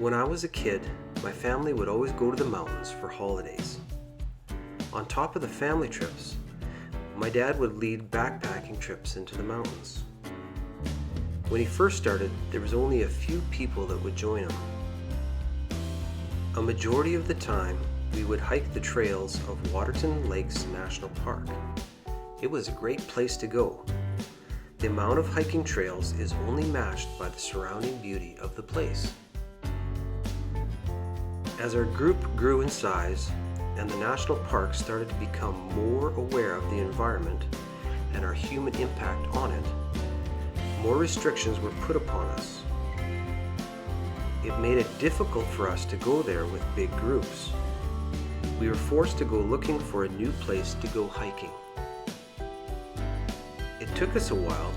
When I was a kid, my family would always go to the mountains for holidays. On top of the family trips, my dad would lead backpacking trips into the mountains. When he first started, there was only a few people that would join him. A majority of the time, we would hike the trails of Waterton Lakes National Park. It was a great place to go. The amount of hiking trails is only matched by the surrounding beauty of the place. As our group grew in size and the national park started to become more aware of the environment and our human impact on it, more restrictions were put upon us. It made it difficult for us to go there with big groups. We were forced to go looking for a new place to go hiking. It took us a while,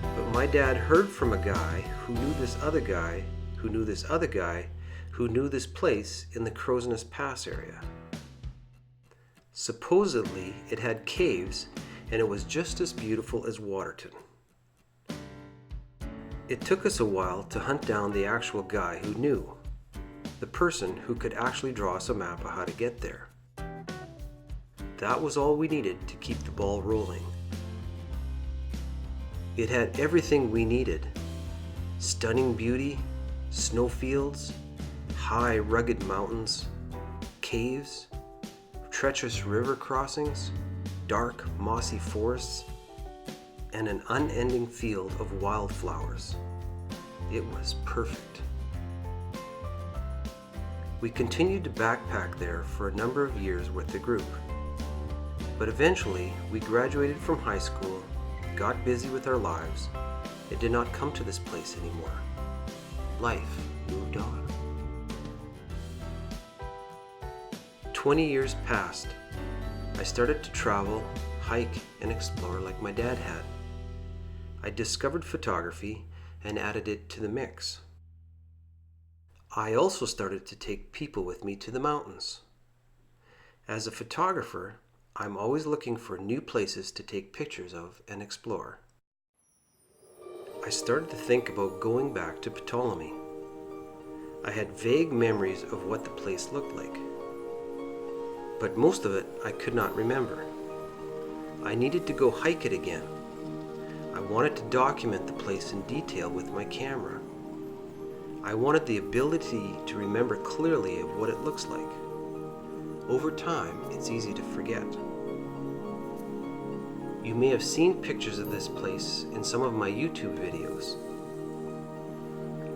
but my dad heard from a guy who knew this other guy who knew this other guy who knew this place in the Crow's Nest Pass area. Supposedly, it had caves and it was just as beautiful as Waterton. It took us a while to hunt down the actual guy who knew, the person who could actually draw us a map of how to get there. That was all we needed to keep the ball rolling. It had everything we needed: stunning beauty, snowfields, high rugged mountains, caves, treacherous river crossings, dark mossy forests, and an unending field of wildflowers. It was perfect. We continued to backpack there for a number of years with the group. But eventually, we graduated from high school, got busy with our lives, and did not come to this place anymore. Life moved on. 20 years passed. I started to travel, hike, and explore like my dad had. I discovered photography and added it to the mix. I also started to take people with me to the mountains. As a photographer, I'm always looking for new places to take pictures of and explore. I started to think about going back to Ptolemy. I had vague memories of what the place looked like, but most of it I could not remember. I needed to go hike it again. I wanted to document the place in detail with my camera. I wanted the ability to remember clearly of what it looks like. Over time, it's easy to forget. You may have seen pictures of this place in some of my YouTube videos.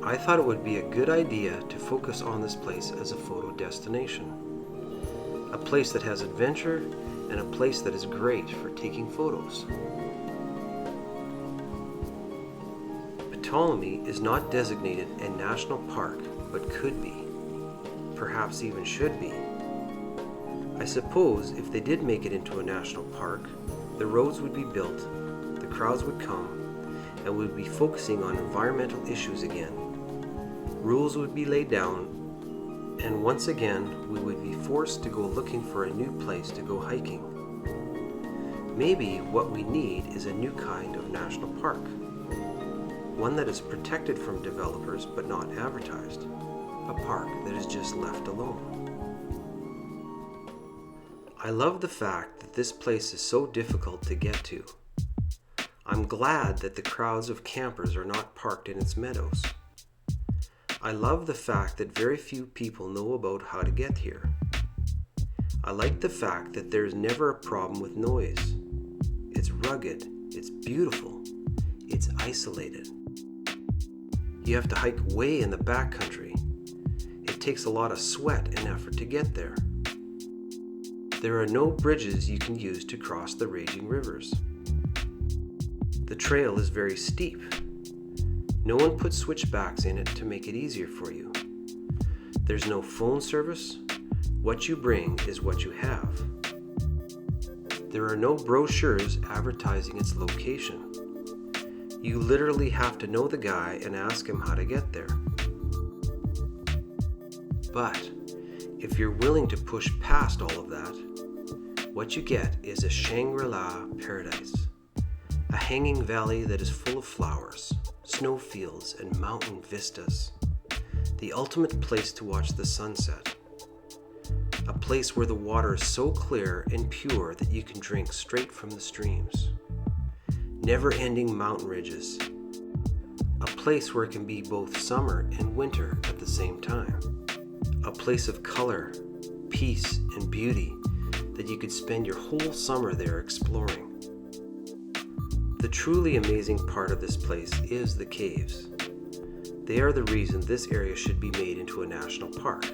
I thought it would be a good idea to focus on this place as a photo destination. A place that has adventure and a place that is great for taking photos. Ptolemy is not designated a national park, but could be. Perhaps even should be. I suppose if they did make it into a national park, the roads would be built, the crowds would come, and we would be focusing on environmental issues again. Rules would be laid down, and once again we would be forced to go looking for a new place to go hiking. Maybe what we need is a new kind of national park. One that is protected from developers but not advertised. A park that is just left alone. I love the fact that this place is so difficult to get to. I'm glad that the crowds of campers are not parked in its meadows. I love the fact that very few people know about how to get here. I like the fact that there's never a problem with noise. It's rugged, it's beautiful, it's isolated. You have to hike way in the backcountry. It takes a lot of sweat and effort to get there. There are no bridges you can use to cross the raging rivers. The trail is very steep. No one put switchbacks in it to make it easier for you. There's no phone service. What you bring is what you have. There are no brochures advertising its location. You literally have to know the guy and ask him how to get there. But if you're willing to push past all of that, what you get is a Shangri-La paradise. A hanging valley that is full of flowers, snowfields, and mountain vistas. the ultimate place to watch the sunset. A place where the water is so clear and pure that you can drink straight from the streams. Never-ending mountain ridges. A place where it can be both summer and winter at the same time. A place of color, peace, and beauty that you could spend your whole summer there exploring. The truly amazing part of this place is the caves. They are the reason this area should be made into a national park.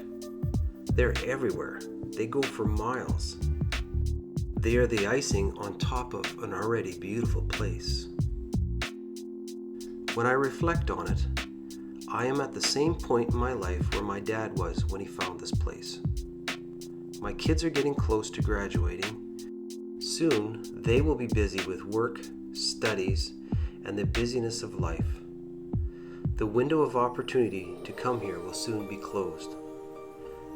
They're everywhere. They go for miles. They are the icing on top of an already beautiful place. When I reflect on it, I am at the same point in my life where my dad was when he found this place. My kids are getting close to graduating. Soon, they will be busy with work, studies, and the busyness of life. The window of opportunity to come here will soon be closed.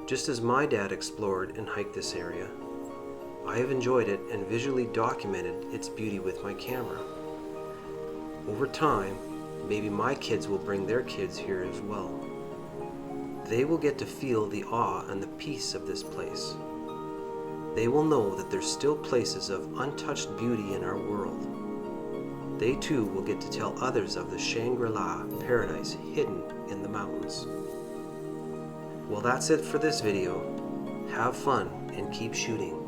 Just as my dad explored and hiked this area, I have enjoyed it and visually documented its beauty with my camera. Over time, maybe my kids will bring their kids here as well. They will get to feel the awe and the peace of this place. They will know that there's still places of untouched beauty in our world. They too will get to tell others of the Shangri-La paradise hidden in the mountains. Well, that's it for this video. Have fun and keep shooting.